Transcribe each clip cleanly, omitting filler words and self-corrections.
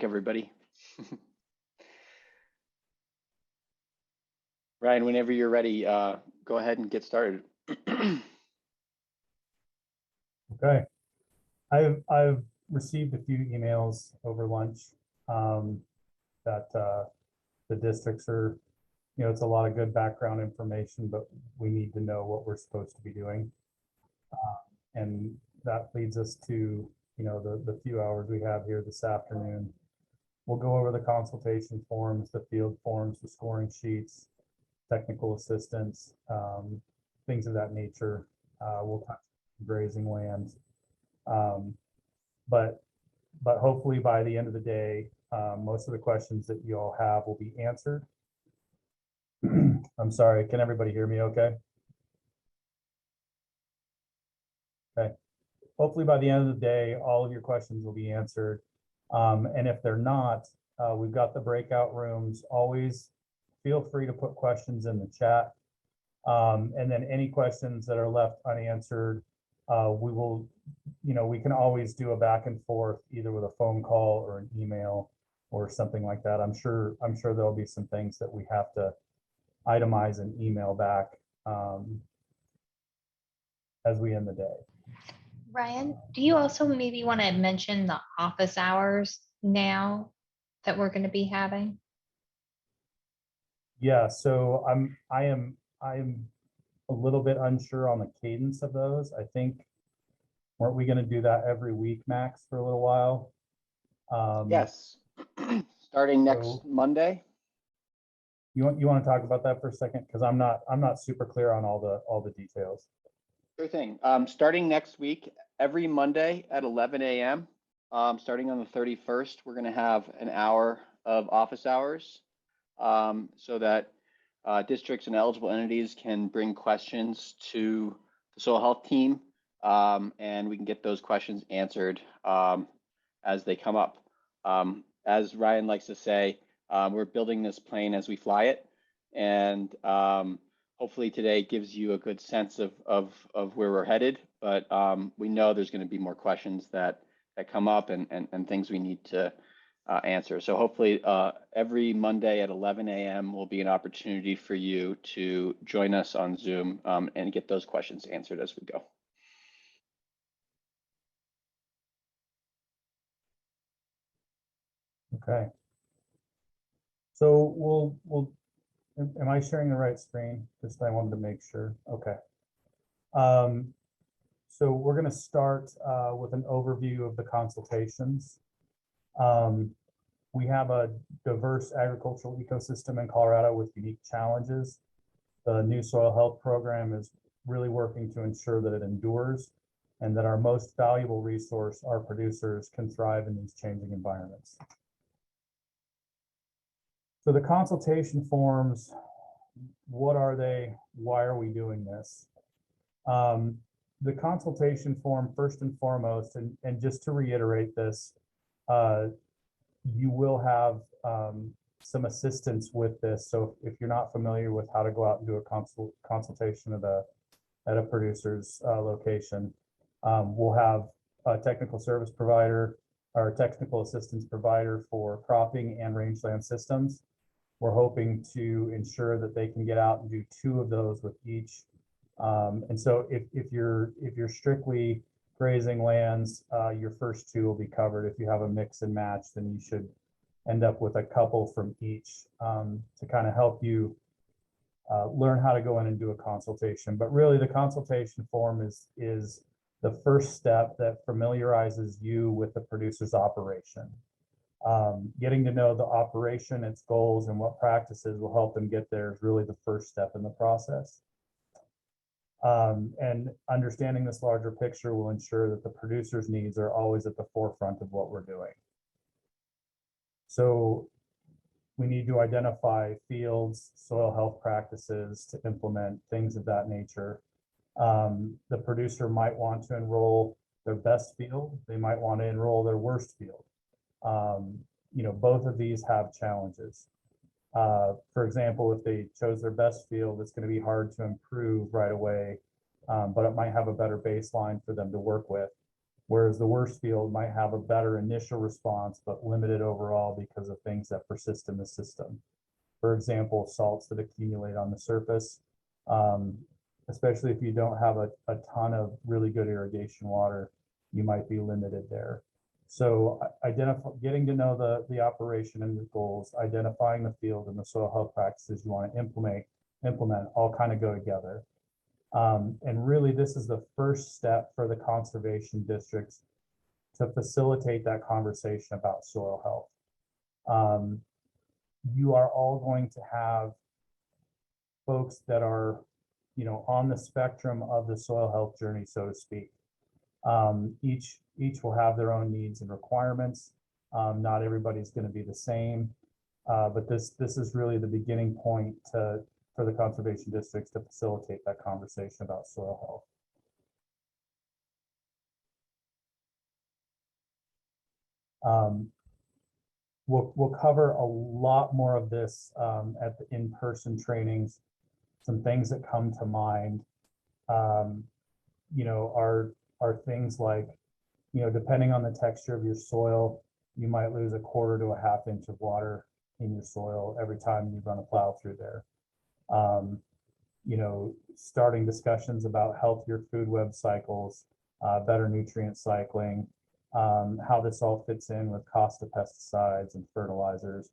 everybody. Ryan, whenever you're ready, go ahead and get started. Okay. I've received a few emails over lunch that the districts are, it's a lot of good background information, but we need to know what we're supposed to be doing. And that leads us to, the few hours we have here this afternoon. We'll go over the consultation forms, the field forms, the scoring sheets, technical assistance, things of that nature. We'll touch grazing lands. But hopefully by the end of the day, most of the questions that you all have will be answered. I'm sorry, can everybody hear me okay? Okay. Hopefully by the end of the day, all of your questions will be answered. And if they're not, we've got the breakout rooms. Always feel free to put questions in the chat. And then any questions that are left unanswered, we will, we can always do a back and forth, either with a phone call or an email or something like that. I'm sure there'll be some things that we have to itemize and email back as we end the day. Ryan, do you also maybe want to mention the office hours now that we're going to be having? Yeah, so I am a little bit unsure on the cadence of those. I think, weren't we going to do that every week, Max, for a little while? Yes, starting next Monday. You want to talk about that for a second, because I'm not super clear on all the details. Sure thing. Starting next week, every Monday at 11 a.m. Starting on the 31st, we're going to have an hour of office hours, so that districts and eligible entities can bring questions to the soil health team, and we can get those questions answered as they come up. As Ryan likes to say, we're building this plane as we fly it, and hopefully today gives you a good sense of where we're headed, but we know there's going to be more questions that come up and things we need to answer. So hopefully every Monday at 11 a.m. will be an opportunity for you to join us on Zoom and get those questions answered as we go. Okay. So we'll am I sharing the right screen? Just I wanted to make sure. Okay. So we're going to start with an overview of the consultations. We have a diverse agricultural ecosystem in Colorado with unique challenges. The new soil health program is really working to ensure that it endures and that our most valuable resource, our producers, can thrive in these changing environments. So the consultation forms, what are they? Why are we doing this? The consultation form, first and foremost, and just to reiterate this, you will have some assistance with this. So if you're not familiar with how to go out and do a consultation at a producer's location, we'll have a technical service provider or technical assistance provider for cropping and rangeland systems. We're hoping to ensure that they can get out and do 2 of those with each. And so if you're strictly grazing lands, your first 2 will be covered. If you have a mix and match, then you should end up with a couple from each to kind of help you learn how to go in and do a consultation. But really the consultation form is the first step that familiarizes you with the producer's operation. Getting to know the operation, its goals, and what practices will help them get there is really the first step in the process. And understanding this larger picture will ensure that the producer's needs are always at the forefront of what we're doing. So we need to identify fields, soil health practices to implement, things of that nature. The producer might want to enroll their best field. They might want to enroll their worst field. Both of these have challenges. For example, if they chose their best field, it's going to be hard to improve right away, but it might have a better baseline for them to work with. whereas the worst field might have a better initial response, but limited overall because of things that persist in the system. For example, salts that accumulate on the surface, um, especially if you don't have a ton of really good irrigation water, you might be limited there. So getting to know the operation and the goals, identifying the field and the soil health practices you want to implement all kind of go together. And really, this is the first step for the conservation districts to facilitate that conversation about soil health. You are all going to have folks that are, on the spectrum of the soil health journey, so to speak. Each will have their own needs and requirements. Not everybody's going to be the same, but this is really the beginning point for the conservation districts to facilitate that conversation about soil health. We'll cover a lot more of this at the in-person trainings. Some things that come to mind, are things like, depending on the texture of your soil, you might lose a quarter to a half inch of water in your soil every time you run a plow through there. Starting discussions about healthier food web cycles, better nutrient cycling, how this all fits in with cost of pesticides and fertilizers,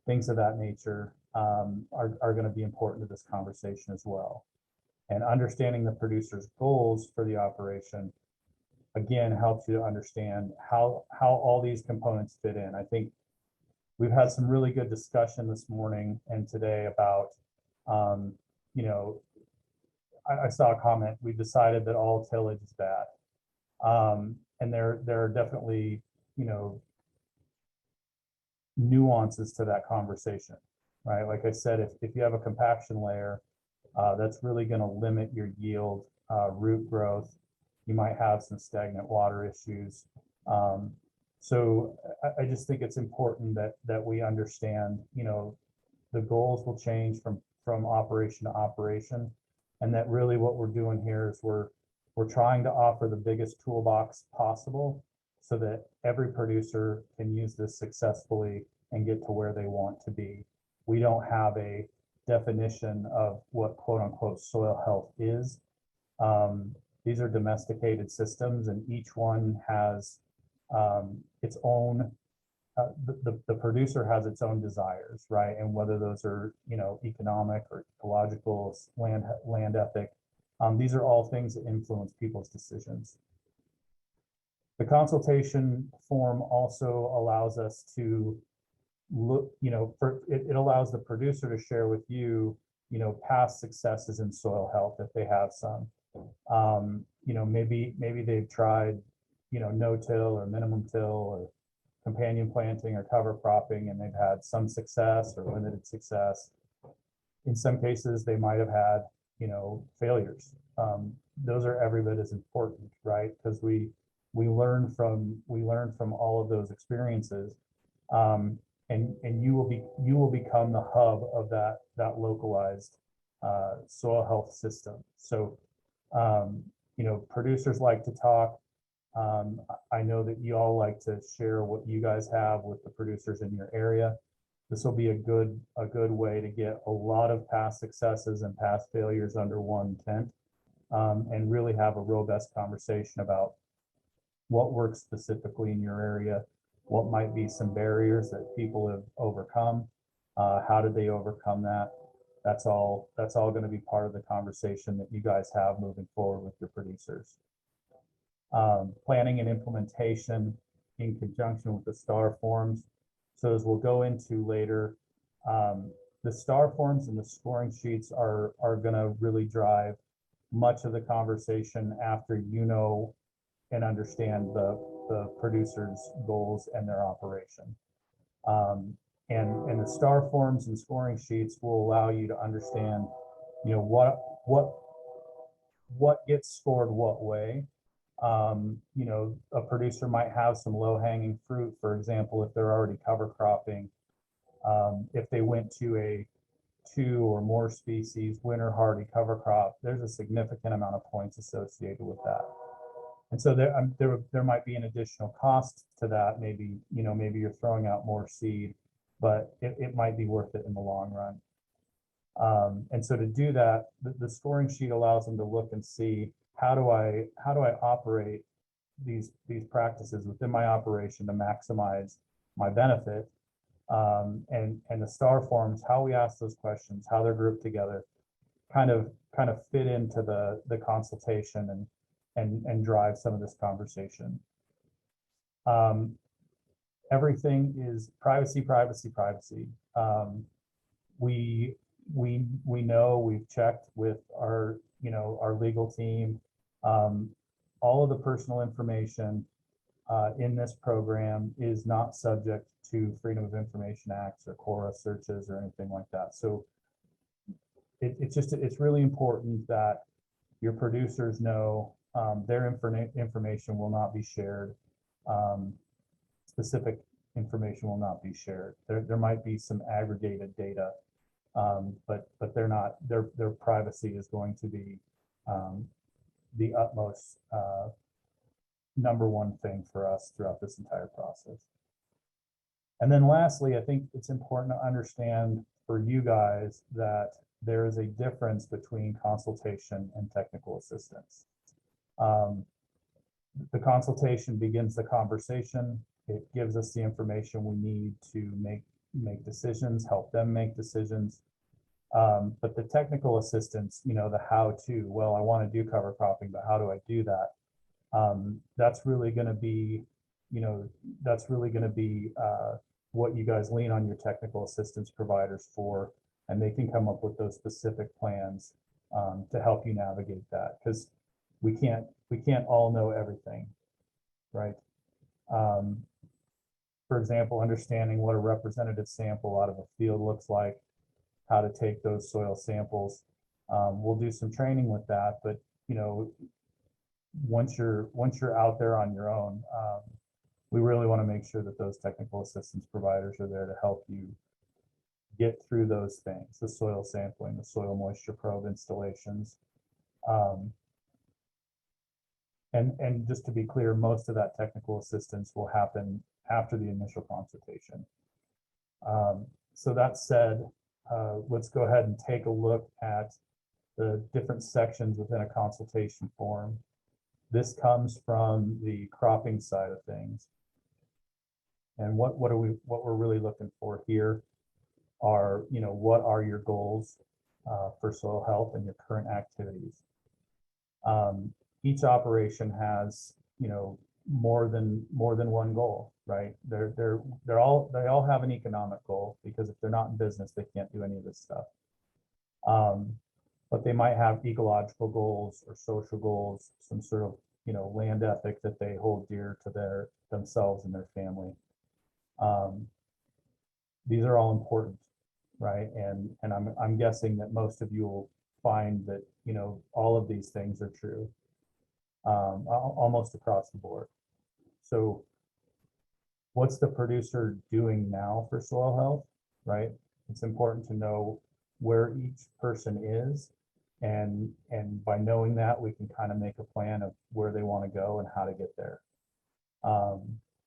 things of that nature are going to be important to this conversation as well. And understanding the producer's goals for the operation, again, helps you to understand how all these components fit in. I think we've had some really good discussion this morning and today about, I saw a comment, we decided that all tillage is bad. And there are definitely, nuances to that conversation, right? Like I said, if you have a compaction layer, that's really going to limit your yield, root growth. You might have some stagnant water issues. So I just think it's important that we understand, the goals will change from operation to operation, and that really what we're doing here is we're trying to offer the biggest toolbox possible so that every producer can use this successfully and get to where they want to be. We don't have a definition of what quote unquote soil health is. These are domesticated systems, and each one has its own, the producer has its own desires, right? And whether those are, economic or ecological, land ethic, these are all things that influence people's decisions. The consultation form also allows us to look, it allows the producer to share with you, past successes in soil health if they have some. Maybe they've tried, no-till or minimum till or companion planting or cover cropping, and they've had some success or limited success. In some cases, they might have had, failures. Those are every bit as important, right? Because we learn from all of those experiences, and you will become the hub of that localized soil health system. So, producers like to talk. I know that you all like to share what you guys have with the producers in your area. This will be a good way to get a lot of past successes and past failures under one tent, and really have a robust conversation about what works specifically in your area, what might be some barriers that people have overcome, how did they overcome that. That's all going to be part of the conversation that you guys have moving forward with your producers. Planning and implementation in conjunction with the STAR forms. So as we'll go into later, the STAR forms and the scoring sheets are going to really drive much of the conversation after and understand the producer's goals and their operation. And the STAR forms and scoring sheets will allow you to understand, what gets scored what way. A producer might have some low-hanging fruit, for example, if they're already cover cropping. If they went to a 2 or more species winter hardy cover crop, there's a significant amount of points associated with that. And so there might be an additional cost to that. Maybe, maybe you're throwing out more seed, but it might be worth it in the long run. And so to do that, the scoring sheet allows them to look and see, how do I operate these practices within my operation to maximize my benefit? And the star forms, how we ask those questions, how they're grouped together, kind of fit into the consultation and drive some of this conversation. Everything is privacy, privacy, privacy. We know, we've checked with our legal team. All of the personal information in this program is not subject to Freedom of Information Acts or CORA searches or anything like that. So it's really important that your producers know their information will not be shared. Specific information will not be shared. There might be some aggregated data, but they're not. Their privacy is going to be the utmost #1 thing for us throughout this entire process. And then lastly, I think it's important to understand for you guys that there is a difference between consultation and technical assistance. The consultation begins the conversation. It gives us the information we need to make decisions, help them make decisions. But the technical assistance, the how-to, well, I want to do cover cropping, but how do I do that? That's really going to be, what you guys lean on your technical assistance providers for, and they can come up with those specific plans to help you navigate that, because we can't all know everything, right? For example, understanding what a representative sample out of a field looks like, how to take those soil samples. We'll do some training with that, but once you're out there on your own, we really want to make sure that those technical assistance providers are there to help you get through those things, the soil sampling, the soil moisture probe installations. And just to be clear, most of that technical assistance will happen after the initial consultation. So that said, let's go ahead and take a look at the different sections within a consultation form. This comes from the cropping side of things. And what we're really looking for here are, what are your goals for soil health and your current activities? Each operation has, more than one goal, right? They all have an economic goal, because if they're not in business, they can't do any of this stuff. But they might have ecological goals or social goals, some sort of, land ethic that they hold dear to themselves and their family. These are all important, right? And I'm guessing that most of you will find that, all of these things are true, almost across the board. So what's the producer doing now for soil health, right? It's important to know where each person is. And by knowing that, we can kind of make a plan of where they want to go and how to get there.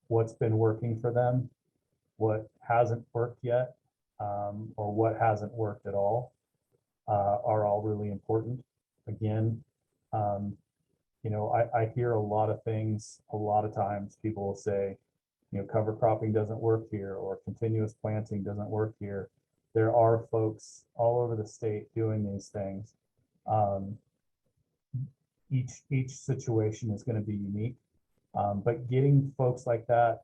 What's been working for them, what hasn't worked yet, or what hasn't worked at all, are all really important. Again, I hear a lot of things. A lot of times people will say, cover cropping doesn't work here, or continuous planting doesn't work here. There are folks all over the state doing these things. Each situation is going to be unique, but getting folks like that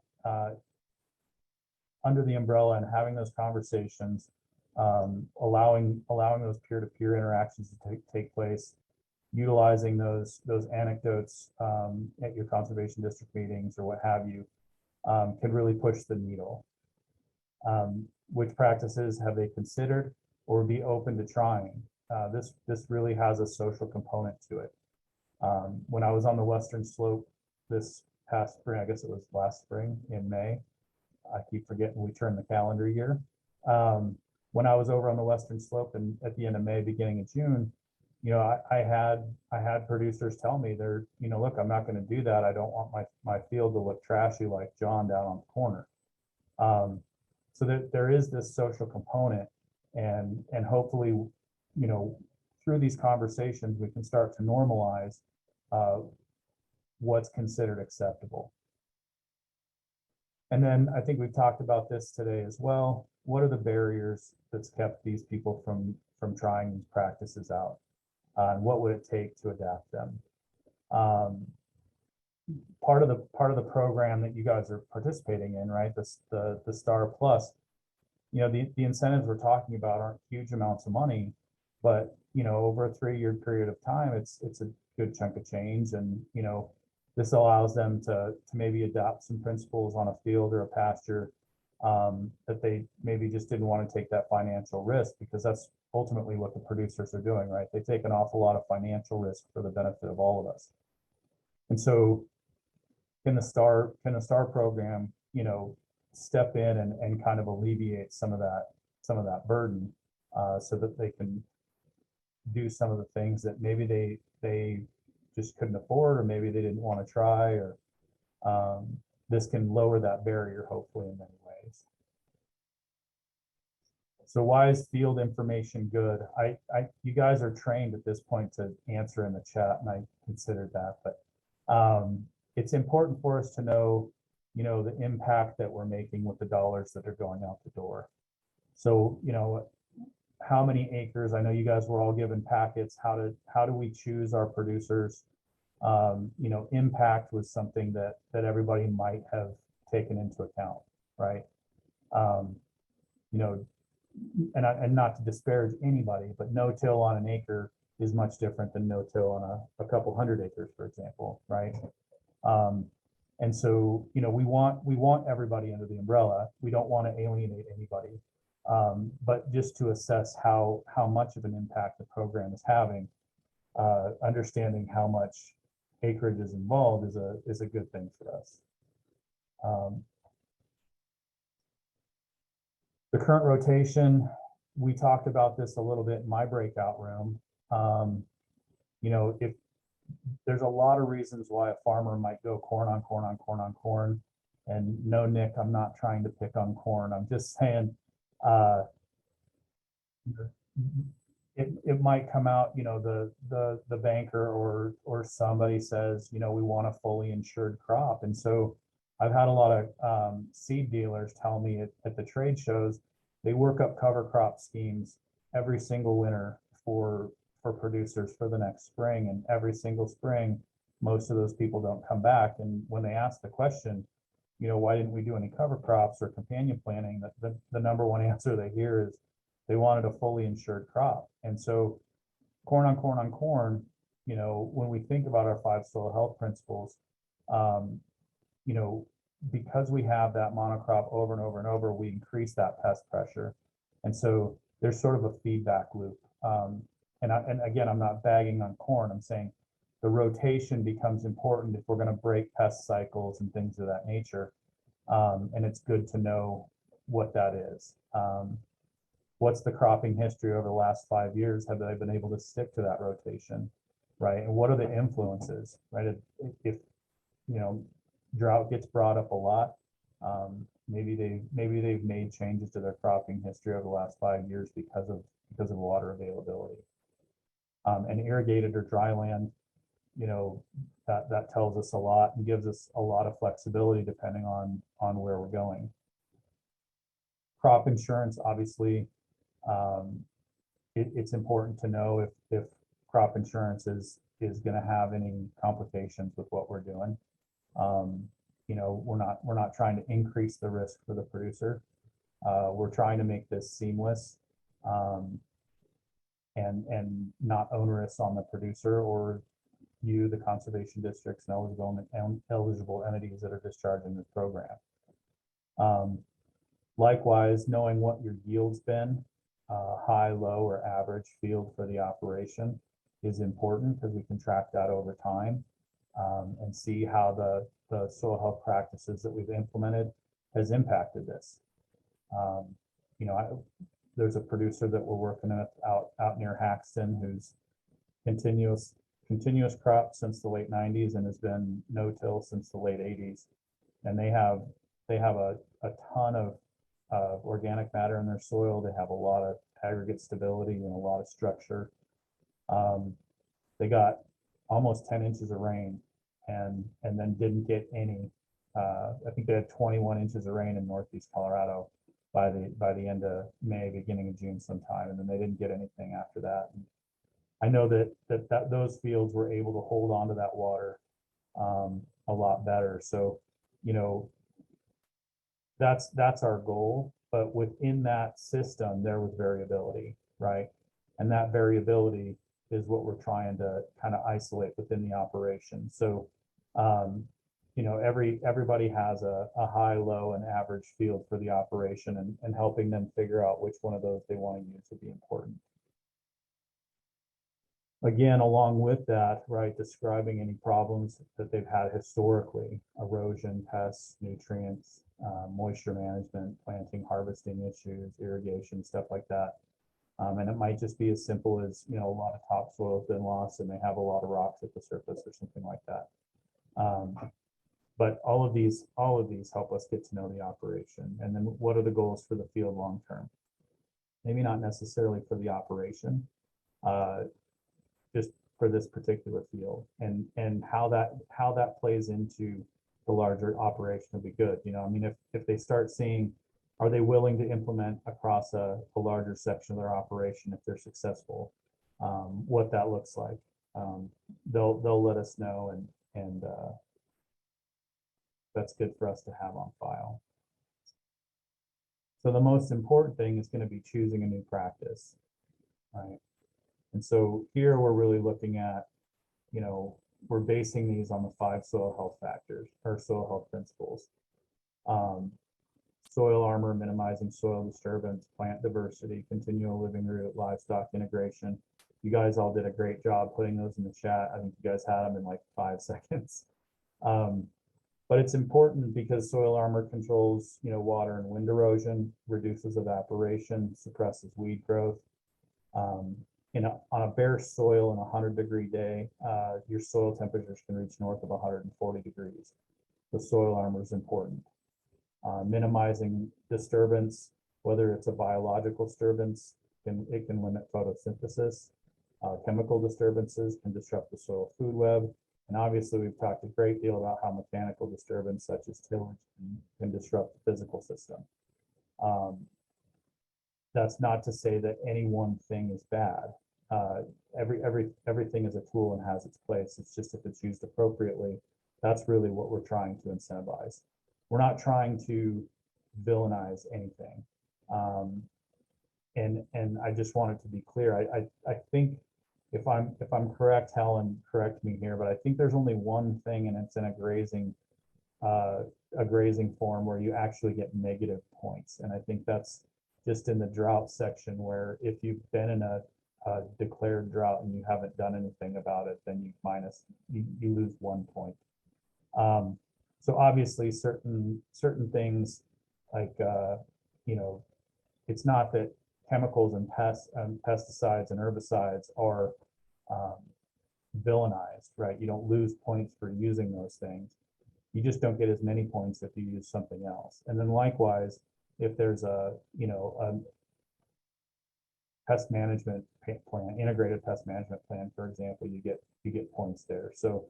under the umbrella and having those conversations, allowing those peer-to-peer interactions to take place, utilizing those anecdotes at your conservation district meetings or what have you, can really push the needle. Which practices have they considered or be open to trying? This really has a social component to it. When I was on the Western Slope this past spring, I guess it was last spring in May, I keep forgetting we turn the calendar year. When I was over on the Western Slope and at the end of May, beginning of June, I had producers tell me they're, look, I'm not going to do that. I don't want my field to look trashy like John down on the corner. So there is this social component, and hopefully, through these conversations, we can start to normalize what's considered acceptable. And then I think we've talked about this today as well. What are the barriers that's kept these people from trying these practices out? And what would it take to adapt them? Part of the program that you guys are participating in, right? The Star Plus, the incentives we're talking about aren't huge amounts of money, but over a 3-year period of time, it's a good chunk of change. And this allows them to maybe adopt some principles on a field or a pasture that they maybe just didn't want to take that financial risk, because that's ultimately what the producers are doing, right? They take an awful lot of financial risk for the benefit of all of us. And so can the STAR program, step in and kind of alleviate some of that burden, so that they can do some of the things that maybe they just couldn't afford, or maybe they didn't want to try, or this can lower that barrier, hopefully, in many ways. So why is field information good? You guys are trained at this point to answer in the chat, and I considered that, but it's important for us to know, the impact that we're making with the dollars that are going out the door. So, how many acres? I know you guys were all given packets. How do we choose our producers? Impact was something that everybody might have taken into account, right? And not to disparage anybody, but no-till on an acre is much different than no-till on a couple hundred acres, for example, right? And so, we want everybody under the umbrella. We don't want to alienate anybody. But just to assess how much of an impact the program is having, understanding how much acreage is involved is a good thing for us. The current rotation, we talked about this a little bit in my breakout room. If there's a lot of reasons why a farmer might go corn on corn on corn on corn, and no, Nick, I'm not trying to pick on corn. I'm just saying, it might come out, the banker or somebody says, we want a fully insured crop. And so I've had a lot of seed dealers tell me at the trade shows, they work up cover crop schemes every single winter for producers for the next spring. And every single spring, most of those people don't come back. And when they ask the question, why didn't we do any cover crops or companion planting, the number one answer they hear is they wanted a fully insured crop. And so corn on corn on corn, when we think about our 5 soil health principles, because we have that monocrop over and over and over, we increase that pest pressure. And so there's sort of a feedback loop. And again, I'm not bagging on corn. I'm saying the rotation becomes important if we're going to break pest cycles and things of that nature. And it's good to know what that is. What's the cropping history over the last 5 years? Have they been able to stick to that rotation, right? And what are the influences, right? If drought gets brought up a lot, maybe they've made changes to their cropping history over the last 5 years because of water availability. And irrigated or dry land, that tells us a lot and gives us a lot of flexibility depending on where we're going. Crop insurance, obviously, it's important to know if crop insurance is going to have any complications with what we're doing. We're not trying to increase the risk for the producer. We're trying to make this seamless and not onerous on the producer or you, the conservation districts and eligible entities that are discharging this program. Likewise, knowing what your yield's been, high, low, or average field for the operation is important, because we can track that over time and see how the soil health practices that we've implemented has impacted this. There's a producer that we're working with out near Haxton who's continuous crop since the late 90s and has been no-till since the late 80s. And they have a ton of organic matter in their soil. They have a lot of aggregate stability and a lot of structure. They got almost 10 inches of rain and then didn't get any. I think they had 21 inches of rain in Northeast Colorado by the end of May, beginning of June sometime, and then they didn't get anything after that. And I know that those fields were able to hold on to that water a lot better. So, you know, that's our goal. But within that system, there was variability, right? And that variability is what we're trying to kind of isolate within the operation. So, you know, everybody has a high, low, and average field for the operation, and helping them figure out which one of those they want to use would be important. Again, along with that, right, describing any problems that they've had historically: erosion, pests, nutrients, moisture management, planting, harvesting issues, irrigation, stuff like that. And it might just be as simple as, you know, a lot of topsoil has been lost and they have a lot of rocks at the surface or something like that. But all of these help us get to know the operation. And then what are the goals for the field long term? Maybe not necessarily for the operation, just for this particular field, and how that plays into the larger operation will be good. You know, I mean, if they start seeing, are they willing to implement across a larger section of their operation if they're successful, what that looks like. They'll let us know, and that's good for us to have on file. So the most important thing is going to be choosing a new practice, right? And so here we're really looking at, you know, we're basing these on the 5 soil health factors or soil health principles. Soil armor, minimizing soil disturbance, plant diversity, continual living root, livestock integration. You guys all did a great job putting those in the chat. I think you guys had them in like 5 seconds. But it's important because soil armor controls, you know, water and wind erosion, reduces evaporation, suppresses weed growth. On a bare soil in a 100-degree day, your soil temperatures can reach north of 140 degrees. The soil armor is important. Minimizing disturbance, whether it's a biological disturbance, it can limit photosynthesis. Chemical disturbances can disrupt the soil food web. And obviously, we've talked a great deal about how mechanical disturbance, such as tillage, can disrupt the physical system. That's not to say that any one thing is bad. Everything is a tool and has its place. It's just if it's used appropriately, that's really what we're trying to incentivize. We're not trying to villainize anything. And I just wanted to be clear. I think if I'm correct, Helen, correct me here, but I think there's only one thing, and it's in a grazing form where you actually get negative points. And I think that's just in the drought section, where if you've been in a declared drought and you haven't done anything about it, then you lose 1 point. So obviously certain things like, you know, it's not that chemicals and pesticides and herbicides are villainized, right? You don't lose points for using those things. You just don't get as many points if you use something else. And then likewise, if there's a pest management plan, integrated pest management plan, for example, you get points there. So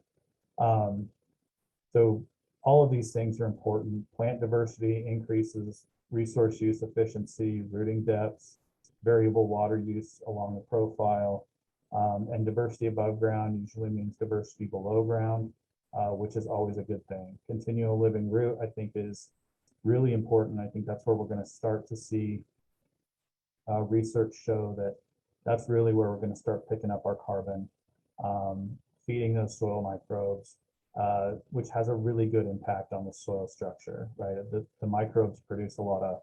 so all of these things are important. Plant diversity increases resource use efficiency, rooting depths, variable water use along the profile, and diversity above ground usually means diversity below ground, which is always a good thing. Continual living root, I think, is really important. I think that's where we're going to start to see research show that that's really where we're going to start picking up our carbon, feeding those soil microbes, which has a really good impact on the soil structure, right? The microbes produce a lot of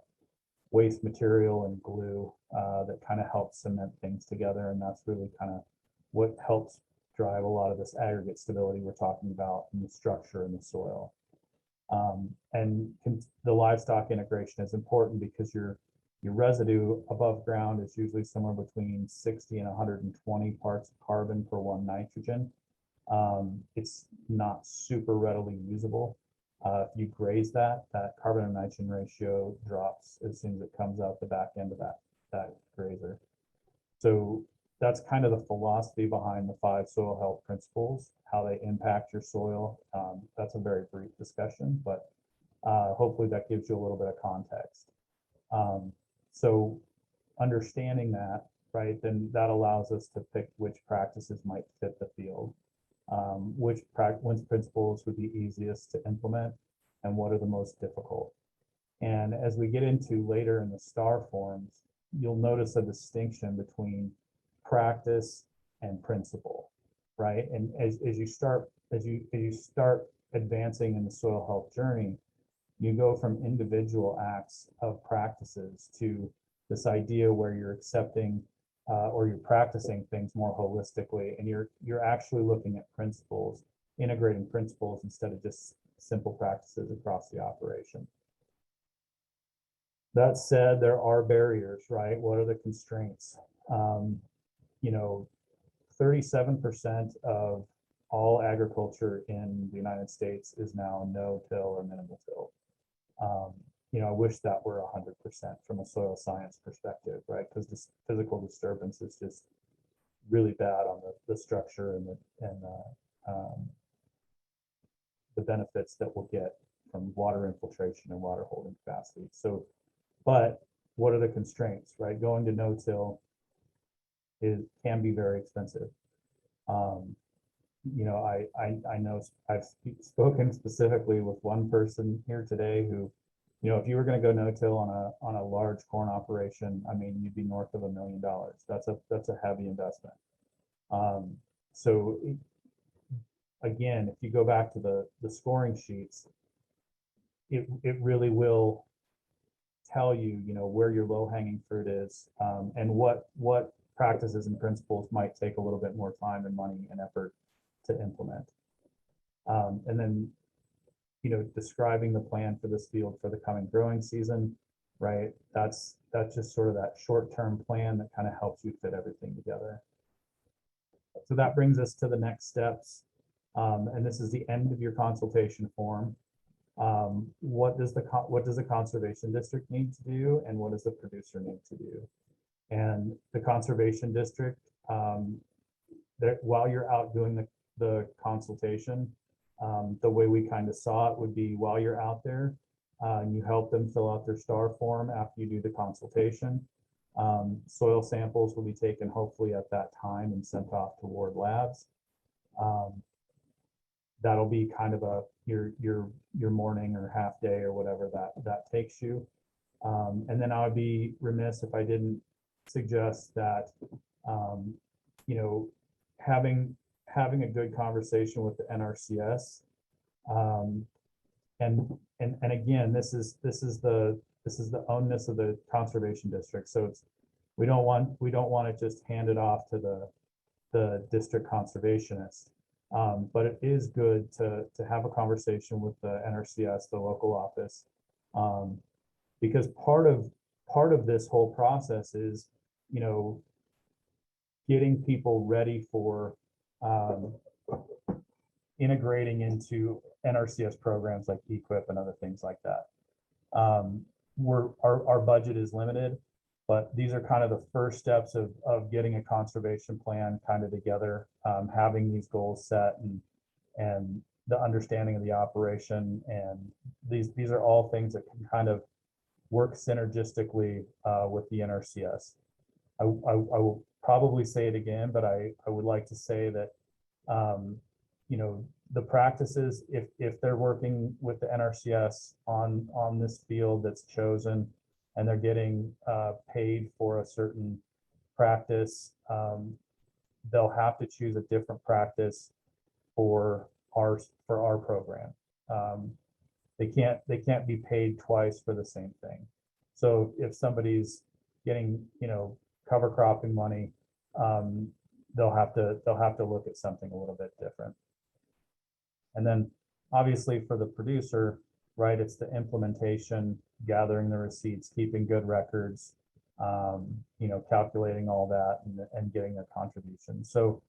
waste material and glue that kind of helps cement things together, and that's really kind of what helps drive a lot of this aggregate stability we're talking about in the structure in the soil. And the livestock integration is important because you're Your residue above ground is usually somewhere between 60 and 120 parts of carbon per 1 nitrogen. It's not super readily usable. If you graze that carbon and nitrogen ratio drops as soon as it comes out the back end of that grazer. So that's kind of the philosophy behind the 5 soil health principles, how they impact your soil. That's a very brief discussion, but hopefully that gives you a little bit of context. So understanding that, right, then that allows us to pick which practices might fit the field, which principles would be easiest to implement, and what are the most difficult. And as we get into later in the STAR forms, you'll notice a distinction between practice and principle, right? And as you start advancing in the soil health journey, you go from individual acts of practices to this idea where you're accepting or you're practicing things more holistically, and you're actually looking at principles, integrating principles instead of just simple practices across the operation. That said, there are barriers, right? What are the constraints? 37% of all agriculture in the United States is now no-till or minimal till. I wish that were 100% from a soil science perspective, right? Because this physical disturbance is just really bad on the structure and the benefits that we'll get from water infiltration and water holding capacity. So, but what are the constraints, right? Going to no-till can be very expensive. I know I've spoken specifically with one person here today who, if you were going to go no-till on a large corn operation, I mean, you'd be north of $1 million. That's a heavy investment. So again, if you go back to the scoring sheets, it really will tell you, where your low-hanging fruit is, and what practices and principles might take a little bit more time and money and effort to implement. And then, describing the plan for this field for the coming growing season, right? That's just sort of that short-term plan that kind of helps you fit everything together. So that brings us to the next steps. And this is the end of your consultation form. What does the conservation district need to do, and what does the producer need to do? And the conservation district, while you're out doing the consultation, the way we kind of saw it would be while you're out there, you help them fill out their STAR form after you do the consultation. Soil samples will be taken hopefully at that time and sent off to ward labs. That'll be kind of your morning or half day or whatever that takes you. And then I would be remiss if I didn't suggest that, having a good conversation with the NRCS. And again, this is the onus of the conservation district. So we don't want it just handed off to the district conservationist. But it is good to have a conversation with the NRCS, the local office, because part of this whole process is, getting people ready for integrating into NRCS programs like EQIP and other things like that. Our budget is limited, but these are kind of the first steps of getting a conservation plan kind of together, having these goals set and the understanding of the operation. And these are all things that can kind of work synergistically with the NRCS. I will probably say it again, but I would like to say that, the practices, if they're working with the NRCS on this field that's chosen and they're getting paid for a certain practice, they'll have to choose a different practice for our program. They can't be paid twice for the same thing. So if somebody's getting, cover cropping money, they'll have to look at something a little bit different. And then obviously for the producer, right? It's the implementation, gathering the receipts, keeping good records, calculating all that and getting their contributions. So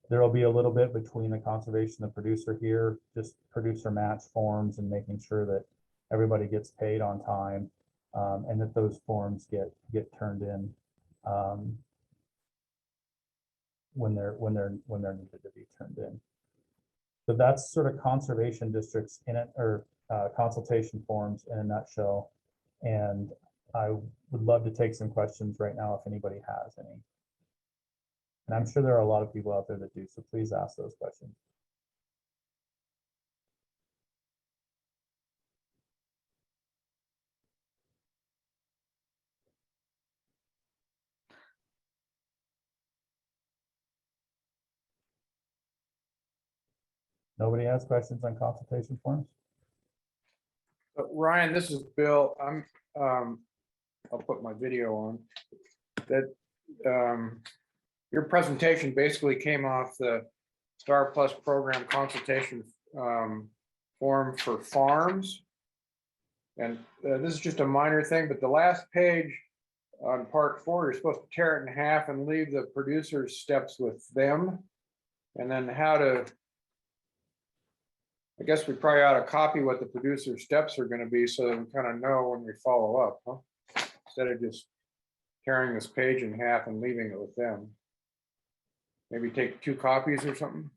there will be a little bit between the conservation and the producer here, just producer match forms and making sure that everybody gets paid on time, and that those forms get turned in when they're needed to be turned in. So that's sort of conservation districts in it, or consultation forms in a nutshell. And I would love to take some questions right now if anybody has any. And I'm sure there are a lot of people out there that do, so please ask those questions. Nobody has questions on consultation forms? Ryan, this is Bill. I'll put my video on. That your presentation basically came off the Star Plus program consultation form for farms. And this is just a minor thing, but the last page on part 4, you're supposed to tear it in half and leave the producer's steps with them. And then how to, I guess we probably ought to copy what the producer steps are going to be so that we kind of know when we follow up, huh? Instead of just tearing this page in half and leaving it with them. Maybe take 2 copies or something.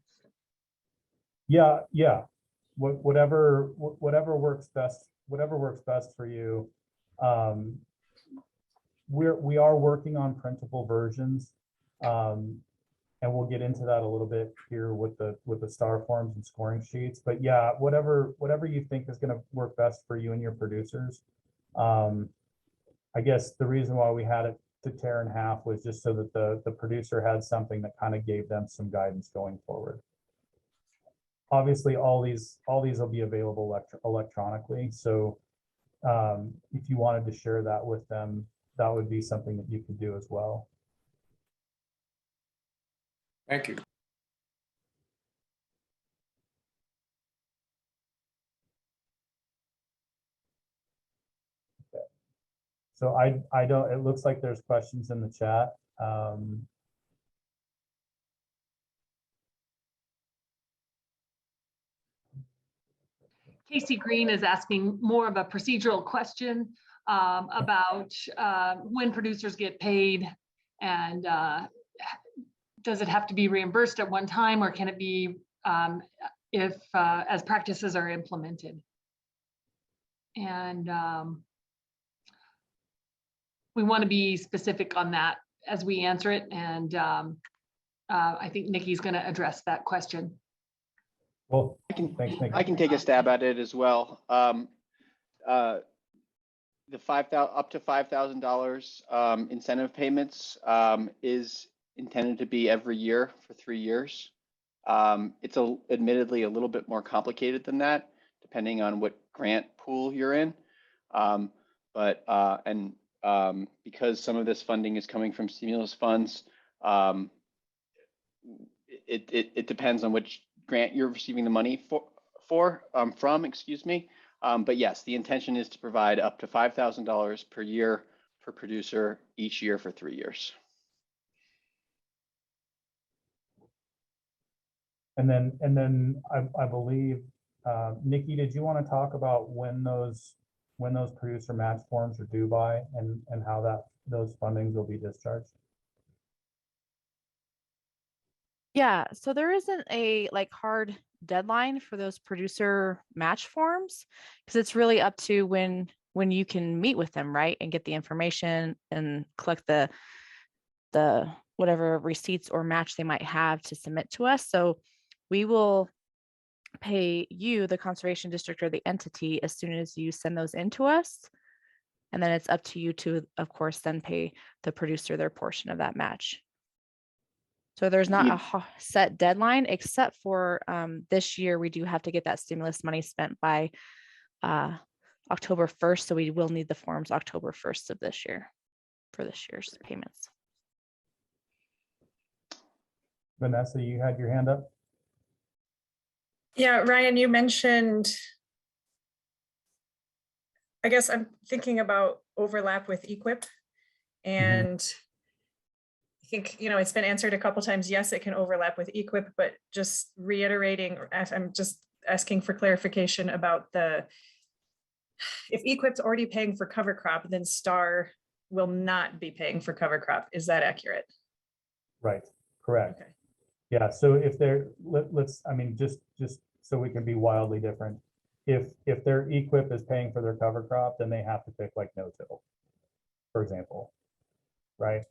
Yeah. Whatever works best. Whatever works best for you. We are working on printable versions, and we'll get into that a little bit here with the star forms and scoring sheets. But yeah, whatever you think is going to work best for you and your producers. I guess the reason why we had it to tear in half was just so that the producer had something that kind of gave them some guidance going forward. Obviously, all these will be available electronically. So if you wanted to share that with them, that would be something that you could do as well. Thank you. Okay. So I don't, it looks like there's questions in the chat. Casey Green is asking more of a procedural question about when producers get paid, and does it have to be reimbursed at one time, or can it be if as practices are implemented? And we want to be specific on that as we answer it, and I think Nikki's going to address that question. Well, I can take a stab at it as well. The up to $5,000 incentive payments is intended to be every year for 3 years. It's admittedly a little bit more complicated than that, depending on what grant pool you're in. Because some of this funding is coming from stimulus funds, it depends on which grant you're receiving the money from, excuse me. But yes, the intention is to provide up to $5,000 per year per producer each year for 3 years. And then I believe, Nikki, did you want to talk about when those producer match forms are due by, and how those fundings will be discharged? Yeah, so there isn't a hard deadline for those producer match forms, because it's really up to when you can meet with them, right, and get the information and collect the whatever receipts or match they might have to submit to us. So we will pay you, the conservation district or the entity, as soon as you send those in to us. And then it's up to you to, of course, then pay the producer their portion of that match. So there's not a set deadline, except for this year, we do have to get that stimulus money spent by October 1st. So we will need the forms October 1st of this year for this year's payments. Vanessa, you had your hand up? Yeah, Ryan, you mentioned I guess I'm thinking about overlap with EQIP. And I think, it's been answered a couple times. Yes, it can overlap with EQIP, but just reiterating, I'm just asking for clarification about if EQIP's already paying for cover crop, then STAR will not be paying for cover crop. Is that accurate? Right, correct. Okay. Yeah, so if they're, just so we can be wildly different. If their EQIP is paying for their cover crop, then they have to pick like no-till, for example, right?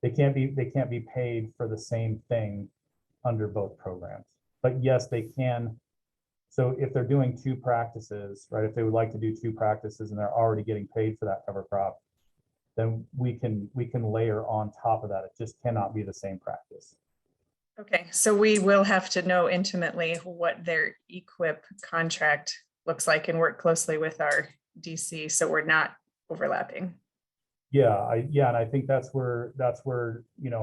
They can't be paid for the same thing under both programs. But yes, they can. So if they're doing two practices, right, if they would like to do two practices and they're already getting paid for that cover crop, then we can layer on top of that. It just cannot be the same practice. Okay, so we will have to know intimately what their EQIP contract looks like and work closely with our DC so we're not overlapping. Yeah, and I think that's where,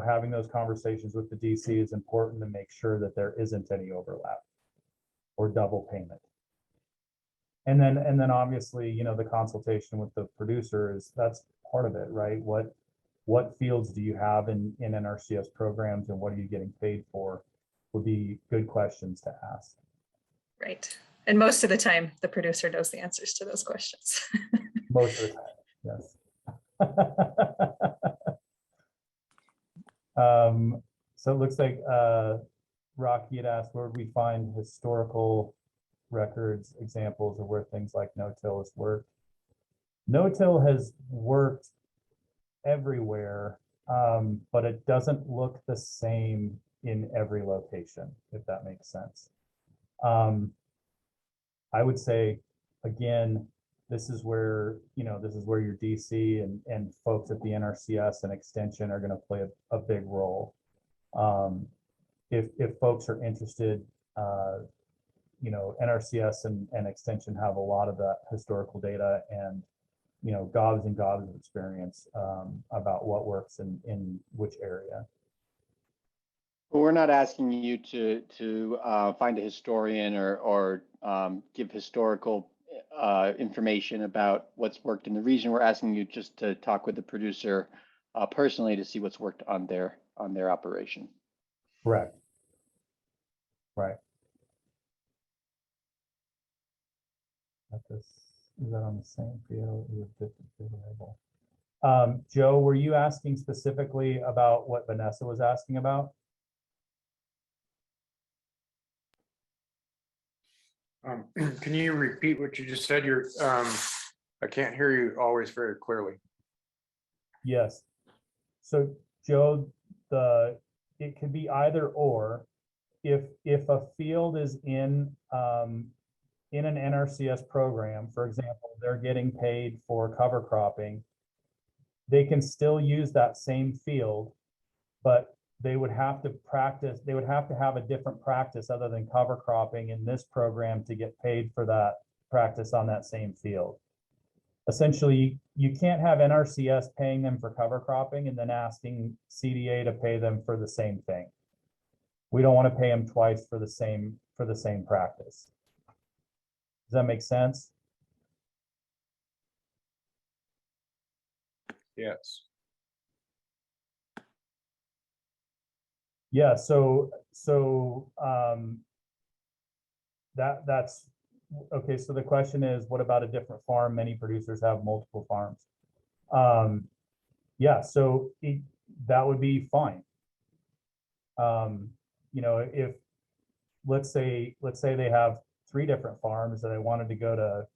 having those conversations with the DC is important to make sure that there isn't any overlap or double payment. And then obviously, the consultation with the producer that's part of it, right? What fields do you have in NRCS programs and what are you getting paid for would be good questions to ask. Right. And most of the time, the producer knows the answers to those questions. Most of the time, yes. So it looks like Rocky had asked, where would we find historical records, examples of where things like no-till has worked? No-till has worked everywhere, but it doesn't look the same in every location, if that makes sense. I would say, again, this is where your DC and folks at the NRCS and Extension are going to play a big role. If folks are interested, NRCS and Extension have a lot of that historical data and gobs and gobs of experience about what works in which area. But we're not asking you to find a historian or give historical information about what's worked in the region. We're asking you just to talk with the producer personally to see what's worked on their operation. Correct. Right. Is that on the same field? Is it different variable? Joe, were you asking specifically about what Vanessa was asking about? Can you repeat what you just said? I can't hear you always very clearly. Yes. So Joe, it could be either or. If a field is in an NRCS program, for example, they're getting paid for cover cropping, they can still use that same field, but they would have to practice, they would have to have a different practice other than cover cropping in this program to get paid for that practice on that same field. Essentially, you can't have NRCS paying them for cover cropping and then asking CDA to pay them for the same thing. We don't want to pay them twice for the same practice. Does that make sense? Yes. Yeah, so that's okay. So the question is, what about a different farm? Many producers have multiple farms. Yeah, so that would be fine. If let's say they have 3 different farms that I wanted to go to,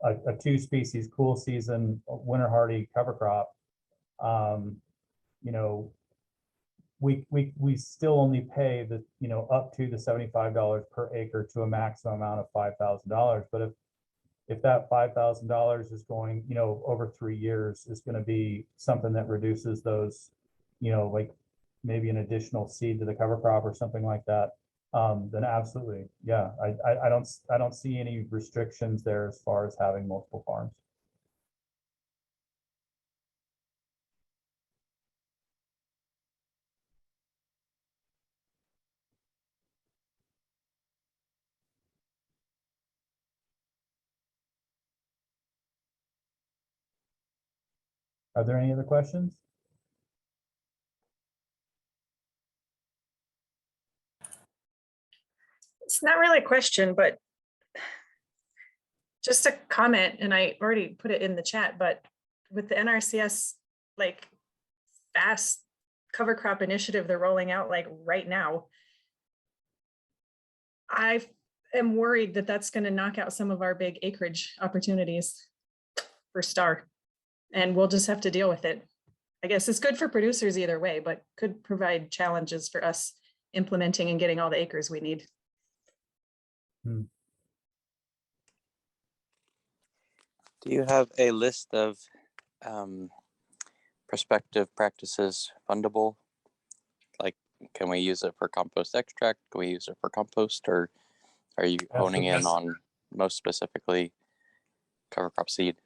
a 2-species cool season winter hardy cover crop, we still only pay the up to the $75 per acre to a maximum amount of $5,000. But if that $5,000 is going over 3 years is going to be something that reduces those, like maybe an additional seed to the cover crop or something like that, then absolutely, yeah, I don't see any restrictions there as far as having multiple farms. Are there any other questions? It's not really a question, but just a comment, and I already put it in the chat, but with the NRCS, like fast cover crop initiative they're rolling out like right now, I am worried that that's going to knock out some of our big acreage opportunities for Star. And we'll just have to deal with it. I guess it's good for producers either way, but could provide challenges for us implementing and getting all the acres we need. Do you have a list of prospective practices fundable? Like, can we use it for compost extract? Can we use it for compost? Or are you honing in on most specifically cover crop seed?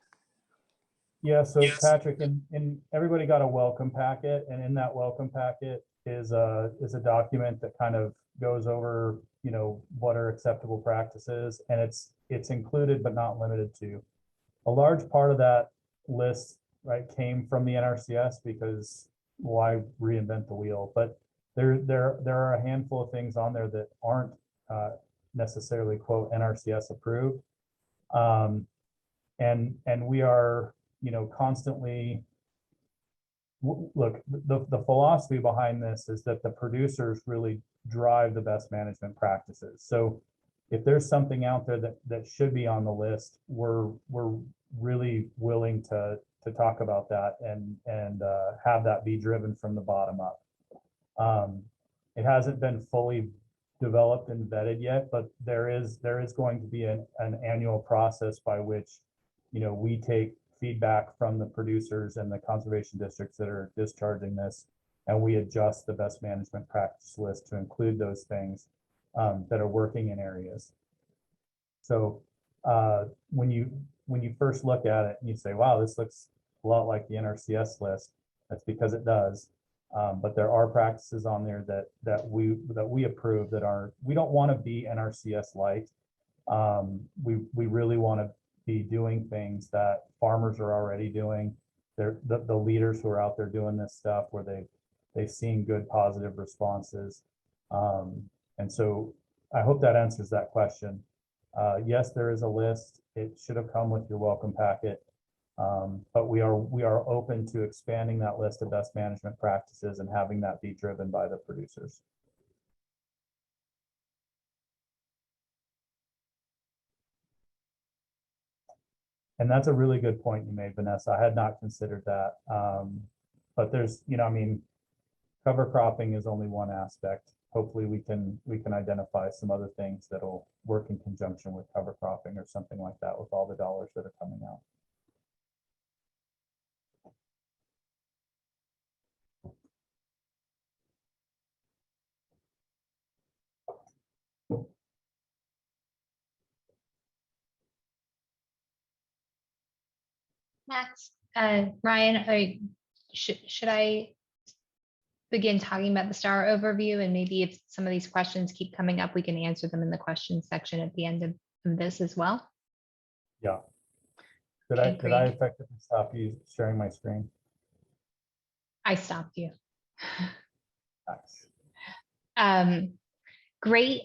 Yeah, so Patrick, and everybody got a welcome packet, and in that welcome packet is a document that kind of goes over, you know, what are acceptable practices, and it's included but not limited to. A large part of that list, right, came from the NRCS, because why reinvent the wheel? But there are a handful of things on there that aren't necessarily quote NRCS approved, and we are, you know, constantly look. The philosophy behind this is that the producers really drive the best management practices. So if there's something out there that should be on the list, we're really willing to talk about that and have that be driven from the bottom up. It hasn't been fully developed and vetted yet, but there is going to be an annual process by which, you know, we take feedback from the producers and the conservation districts that are discharging this, and we adjust the best management practice list to include those things that are working in areas. So when you first look at it and you say, wow, this looks a lot like the NRCS list, that's because it does. But there are practices on there that we approve that are, we don't want to be NRCS light. We really want to be doing things that farmers are already doing. They're the leaders who are out there doing this stuff where they've seen good positive responses. And so I hope that answers that question. Yes, there is a list. It should have come with your welcome packet. But we are open to expanding that list of best management practices and having that be driven by the producers. And that's a really good point you made, Vanessa. I had not considered that. But there's, you know, I mean, cover cropping is only one aspect. Hopefully we can identify some other things that'll work in conjunction with cover cropping or something like that with all the dollars that are coming out. Max, Ryan, should I begin talking about the STAR overview? And maybe if some of these questions keep coming up, we can answer them in the questions section at the end of this as well. Yeah. Did Okay, I great. effectively stop you sharing my screen? I stopped you. Nice. Great.